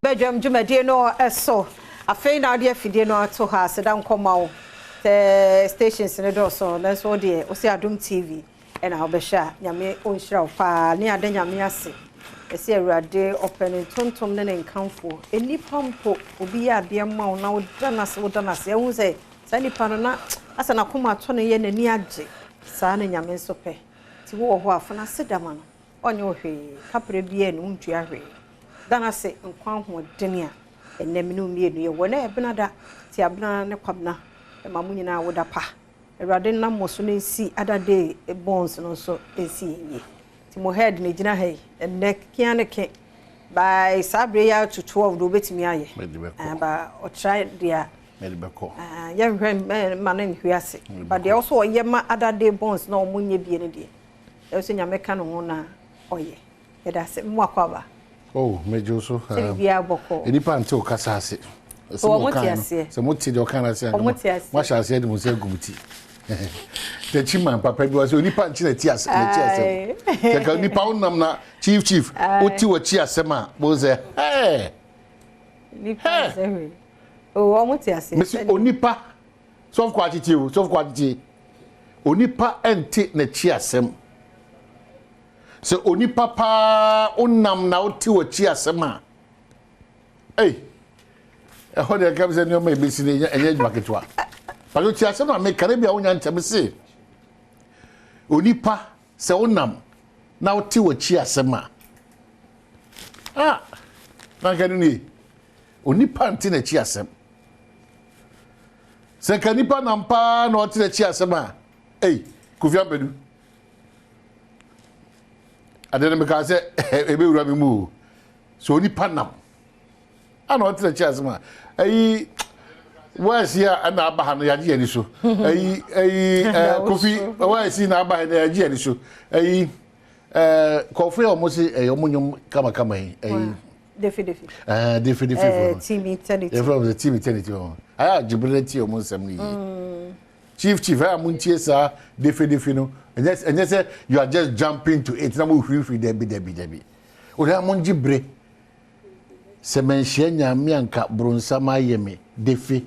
Badwam dwumade no eso afei na ade afidie no ato ha se dan komawo stations ne do so na so de o se Adom TV e na obehwa nyame onhira fa ne ade nyame ase ese awurade open tontom ne nkanfo enipa mpo obi ya bia ma na wodanase ehun se nipa no na asa na koma to ne ye nani age saa ne nyame nso pe ti wo ho afana sedama no onye ohwe kapre bia ne untua hwe danase nkwan ho denia enem no mienu ye wona ebnada ti abna ne kwabna e mamunyina woda pa awurade na moso ne si adade bones no so esi ye ti mo head ne gina hey neck kianeke by sabre ya to 12 do betimi aye ba o try dia medibeko ya hwem manen hwiase but they also ye ma adade bones na omunye bie ne die e so nyame ka no ho na oye e da se mo akwaba oh mejo so bia boko enipa ante o kasa ase so mo ti ase se mo ti de o kana ase mo sha ase de mo se gumti the chiman papa bi was onipa nchi na ti ase na ti ase te ka onipa unam na chief o ti wo chi ase ma bo ze nipa ze o mo ti ase mesi onipa so kwa titi onipa ente na chi asem se onipa pa unam na o ti wo chi ase ma ho de ka se no ma ebisi ne enye dwaketwa palo ti ase no me karabia wonya ntem se onipa se unam na o ti wo chi ase ma na ka ni onipa ente na chi asem se ka nipa nampa na o ti na chi ase ma Kofi Abedu adene me ka se ebe wura me mu so onipa nam ana o ti na chi ase ma wasi ya na aba ha no yaje ani so Kofi wasi na aba ha na yaje ani so Kofi o si omonyom kama defi team eternity from the team eternity jibility o mo nsam ni chief amuntie sa defi no and say you are just jumping to it na mo free debi o da mo njibre se menhia nyame anka bronsama yeme defi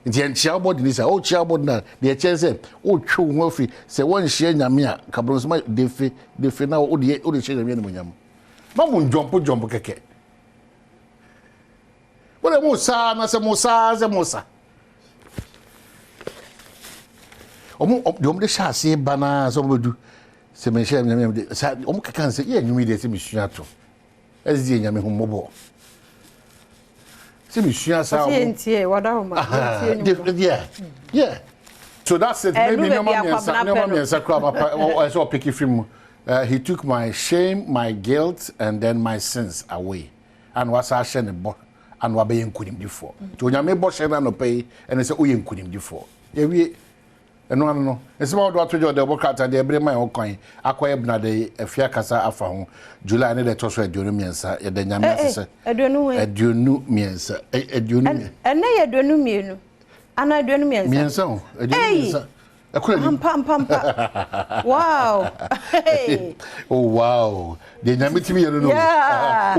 nti chia body ni sa o chia body na de chense o twu ho afi se won hia nyame a ka bronsama defi na o de hia nyame no nyam ma mo jump keke wala mo sa na se mo sa o de sha se bana so mo du se menhia nyame de sa o mo kaka se ye nyumi de se misua to ezi nyame ho mobo se misua sa yeah so that's it maybe no man mensa crap I saw picky film he took my shame, my guilt, and then my sins away and was ashamed bo and wa be yankunim before to nyame bo shena no pay and say o yankunim before we no it's about what to do the work out the every my coin akoye bna de afia kasa afa ho July ne de to so aduonu miensa ye de nyame asese aduonu miensa aduonu ene ye aduonu mienu ana aduonu miensa aduonu miensa wow oh wow the nyame timi ye no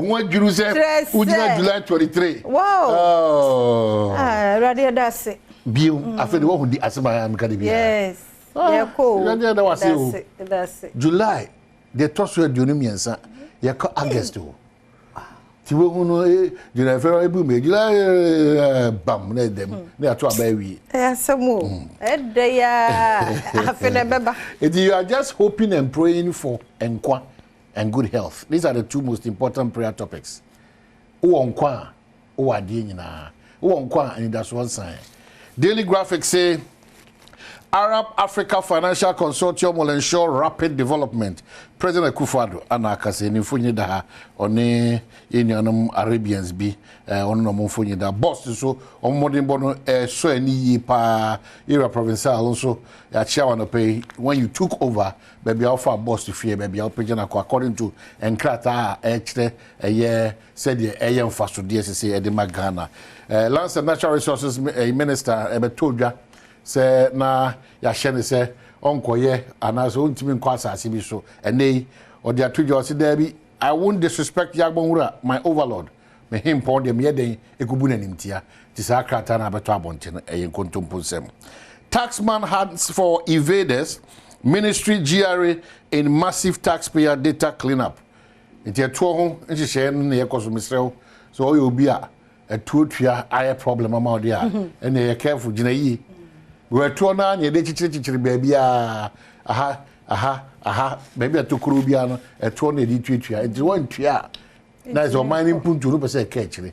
won adwuru se ujina July 23 wow radio dase bio after the one di asema am ka de bia yes yeah cool that's it July the toso aduonu miensa ye ko August o ti we hunu July fero ebu me July bam na dem na ato aba wi asemu ede ya afene beba you are just hoping and praying for enkwa and good health. These are the two most important prayer topics. O onkwa o ade nyina o onkwa and that's one sign. Daily Graphic say Arab Africa Financial Consortium will ensure rapid development. President Akufo-Addo anakase ni funyi da oni yenyanum Arabians bi ono mo funyi da boss so omodin bono so ani yi pa area provincial also ya chairman no pay when you took over baby offer boss to fear baby opagena according to enkrata ekre said ye mfaso de sese e de magana Lands and Natural Resources Minister Ebetodwa say na ya shene say onkoye anaso ontimi nkwa asase bi so ene odi atojo se da bi I won't disrespect Yagbonwura, my overlord. Me him pon dem yeden ekubu nanim tia. Ti sa krata na beto abonten eyen kontomponsem. Taxman hands for evaders, ministry GRA in massive taxpayer data cleanup. Nti eto ho nhihye no na yekoso misrew. So oyo obi a etuotua aye problem ama odi a ene ye careful gina yi. We eto na na de chichiri baabi a aha baby atokuru bia no eto na di tuatua enti won tua na is on mining puntu no pese ka kire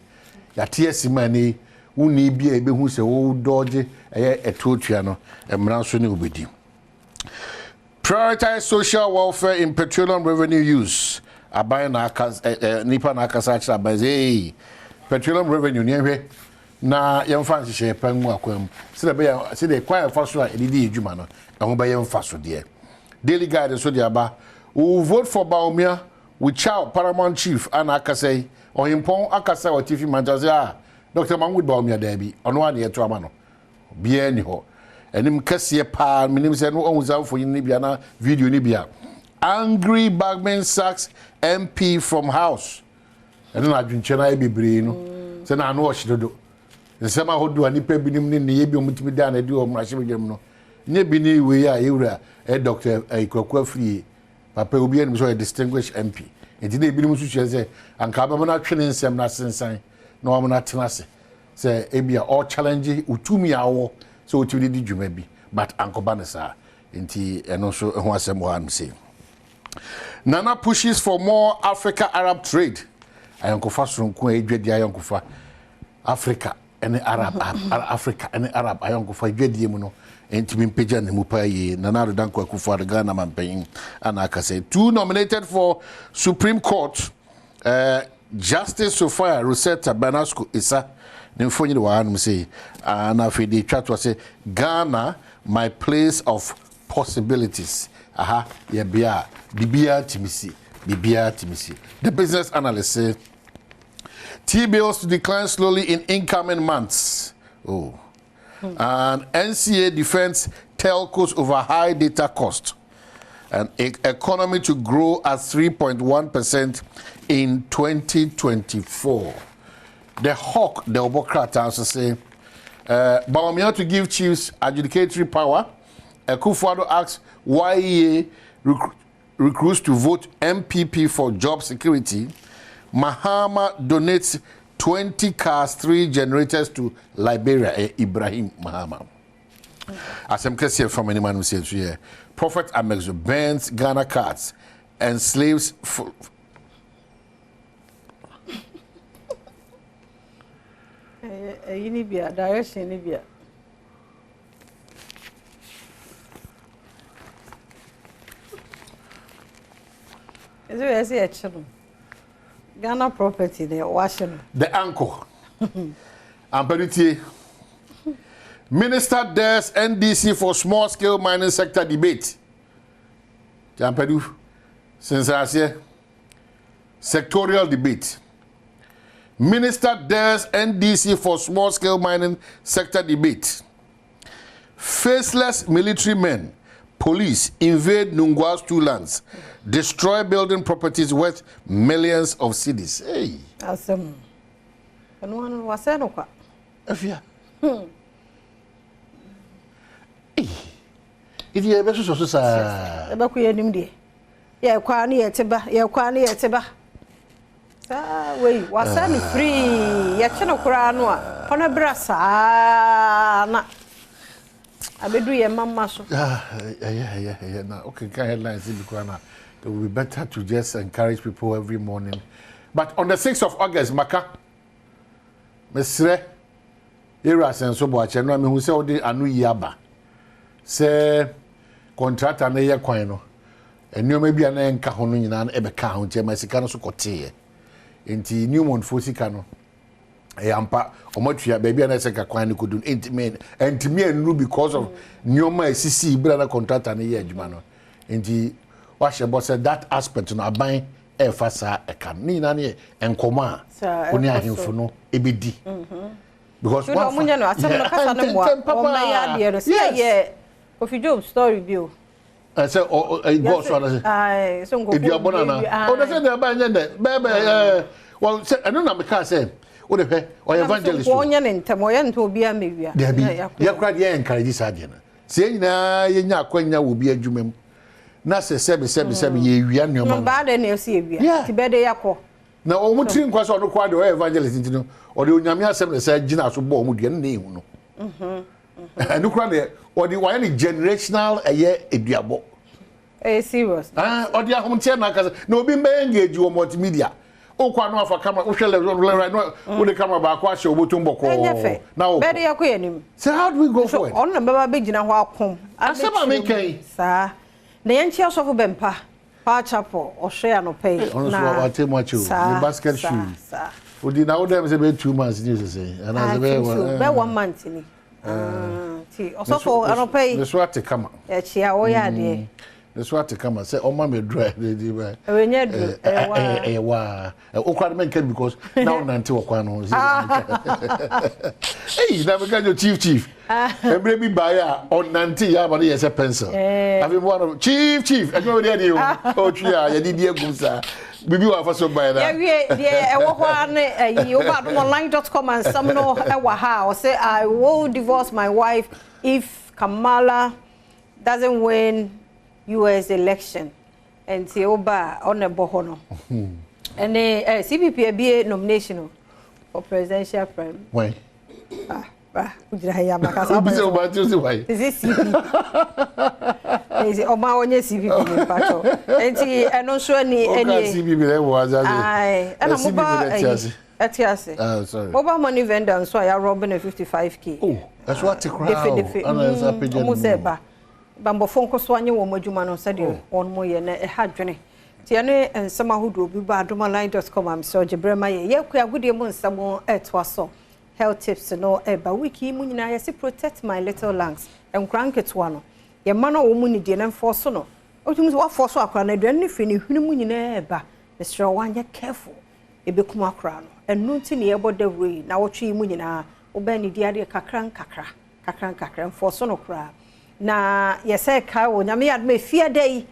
ya tie sima ni woni bia ebe hu se wo doge eto tua no emra so ne obedi. Prioritize social welfare in petroleum revenue use abai na nipa na akasa kira abai petroleum revenue ni ehwe na yemfa nhye pangu akwam se de kwa fa so a edidi edwuma no eho ba yemfa so de Daily Guide so diaba. We vote for Baumia with Chow Paramount Chief and Akasei or Impon Akasa or Tiffy Manjazia. Dr. Mahmoud Baumia Debbie on 1 year to Amano. Bien ho. And him Cassia Pa, Minim said no owns out for Nibiana video Nibia. Angry Bagman sacks MP from House. And then I've been Chennai Bibrino. Then I know what she do. And somehow who do any pebinim in the Abium to be done, I do on my shimmy. Nebini we are area a doctor a kwakwa free papa obi en so a distinguished MP enti na ebinim su che anka ba na twene nsem na sensan na o na tenase say ebia all challenge utumi awo so utumi di dwuma bi but ankoba ne sa enti eno so ho asem ho am say Nana pushes for more Africa Arab trade ayankofa sonko edwadi ayankofa Africa and Arab Africa and Arab ayankofa edwadi mu no Enti Mpeja ne mupa ye Nana Danko Akufo Ghana manpen anaka say 2 nominated for Supreme Court Justice Sophia Rosetta Banasco Isa ne mfonyi wa anum say na fedi twatwa say Ghana my place of possibilities aha ye bia bibia timisi the business analyst say T-bills decline slowly in incoming months. And NCA defends telcos over high data cost. And economy to grow at 3.1% in 2024. The Hawk, the Obokrat, also say, Bawumia to give chiefs adjudicatory power. Akufo-Addo asks why he recruits to vote MPP for job security. Mahama donates 20 cars, 3 generators to Liberia. Ibrahim Mahama. As I'm saying from anyone who says here, Prophet Amex bans Ghana cards and slaves. Unibia, direction Unibia. Is it a channel? Ghana property, they washing. The anchor. Amperity. Minister dares NDC for small scale mining sector debate. Jampedu. Since I say sectorial debate. Minister dares NDC for small scale mining sector debate. Faceless military men, police invade Nungwa's 2 lands. Destroy building properties worth millions of cedis. Hey. Awesome. And one was no qua. Afia. Hey. If you ever so sa. About we him yeah, kwani eteba. Yeah, kwani eteba. Ah, wait, was me free. Ya chano kuranoa. Pona brasa na. Abedu ye mama so. Yeah. Now, okay, can headlines in the it will be better to just encourage people every morning. But on the 6th of August, Maka, Mesre, Eras and Soboache, no, I mean, who say, oh, anu yaba. Say, contract an air quino. And you may be an anchor on an ebeka, and Mexicano so cote. Inti Newmont Fosicano. A yampa, or much ya baby and I say, Quine could do intimate, and to me and because of Newma CC, brother contract an air, Jumano. Inti wash about that aspect no aban e fasa e kan ni na ne enkoma oni ahemfo no ebedi because one munya no asem no kasa no mo o ma ya de no say ye Kofi Job story bio. I say go so I so go. If you are banana. Oh, that's the banya bebe well say I don't know because say o de pe o evangelist. Wonya ne ntem o ye nto obi amewia. Ya kra de encourage sade na. Se nyina ye nya akwanya wo bi adwumam. Na se sebe ye wia nneoma. No ba de na se wia. Ti be de yakọ. Na o mu tiri nkwa so no kwa de o evangelist ntino. O de onyame asem na say gina so bo o mu de na ehu no. And ukra de or the one generational eduabo. Serious. Or the ahomtia na kasa na obi mbe engage wo multimedia. O kwa no afa camera o hwele right no o the camera ba kwa hye obotum boko. Na o. Be de yakọ yanim. So how do we go for it? On na baba be gina ho akom. Asema me kai. Sa. Na yenchi asofo bempa. Pa chapel o hwe anope. Na. Na what too much you basket shoe. Sa. Odi na wo dem say be 2 months ni say. And as be 1 month ni. See, also anope. The swat to come. Chia wo ya de. The swat to come say o ma me dry dey ba. Enye do. Wa. O kwa men can because now nante okwa no. Hey, na me can your chief. Every be buy on nante ya ba dey say pencil. Have one chief. E go dey o. O tria ya di egum sa. Bibi wa fa so buy na. Yeah, e wo ho na you badwamonline.com and some no e wa ha o say I will divorce my wife if Kamala doesn't win US election. And say oba on the bohono. And CPP be nomination for presidential prime. Why? Ujira ya makasa. Is this CPP? Is Oma onye CPP pacho. Enti eno so ni enye. CPP le wo azaze. Ai, ana mo ba etiase. Sorry. Mobile money vendor so ya robbing 55k. Oh, that's what to crowd. Ana za page. Mo se ba. Bambo fonko so anye wo madwuma no se de on mo ye na e ha dwene. Ti ene ensama hodo bi ba adomaline.com am so jebrema ye ku agudie mo nsamo etwa so. Health tips no eba wiki mu nyina ye se protect my little lungs. Enkranketo no. Ye ma no wo mu ni de na enforce no. Otumu so wa force akra na aduane fi ni hwene mu nyina eba. Mr. Wanya careful. Ebekum akra no. Enu nti ne ye boda we na wo twi mu nyina oba ni dia de kakran enforce no kra. Na yese kai wo nyame yad me fia day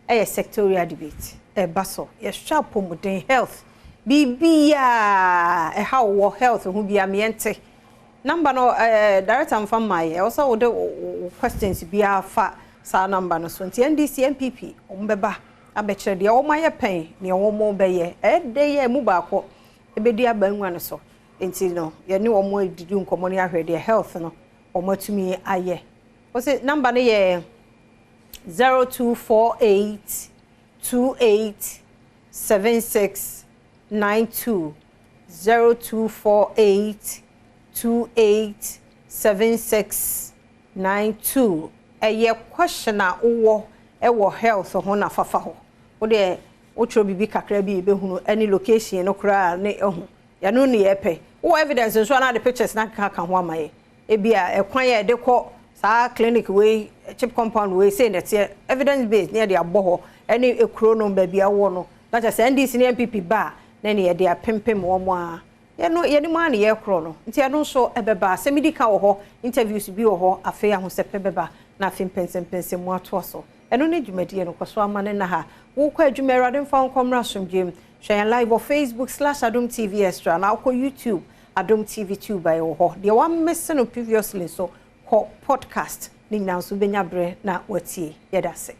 sectorial debate baso ye sharp pomuden health bibia how wo health hu bia me ente number no director mfam my also wo de questions bia fa sa number no so nti NDC MPP ombeba abekire de wo maye pen ne wo mo beye dey ye mu ba ko ebedi abanwa no so nti no ye ne wo mo edidu nkomo ne ahwe de health no wo matumi aye. What's it number? 0248 28 7692 0248 28 7692. A question or health or hona fafaho. O de otro bibi kakra bi be hunu any location no kra ne ehu. Ya no ne epe. O evidence so na the pictures na ka ho amaye. E bia e kwan ye de ko sa clinic we chip compound we say that evidence based near the aboho any ekro no ba bia wo no na just NDC ne MPP ba na ne de apempem wo mo a ye no ye ni ma ne ye kro no nti ya no so ebeba se medical wo ho interviews bi wo ho afi ya ho se pebeba na afi pensem mo ato so eno ne dwumadi no kwaso amane na ha wo kwa adwuma rade mfa nkomra somdwem hwan live on Facebook/Adom TV Extra na ko YouTube Adom TV 2 by wo ho de wa miss no previously so podcast ni na so benya bre na watie yedase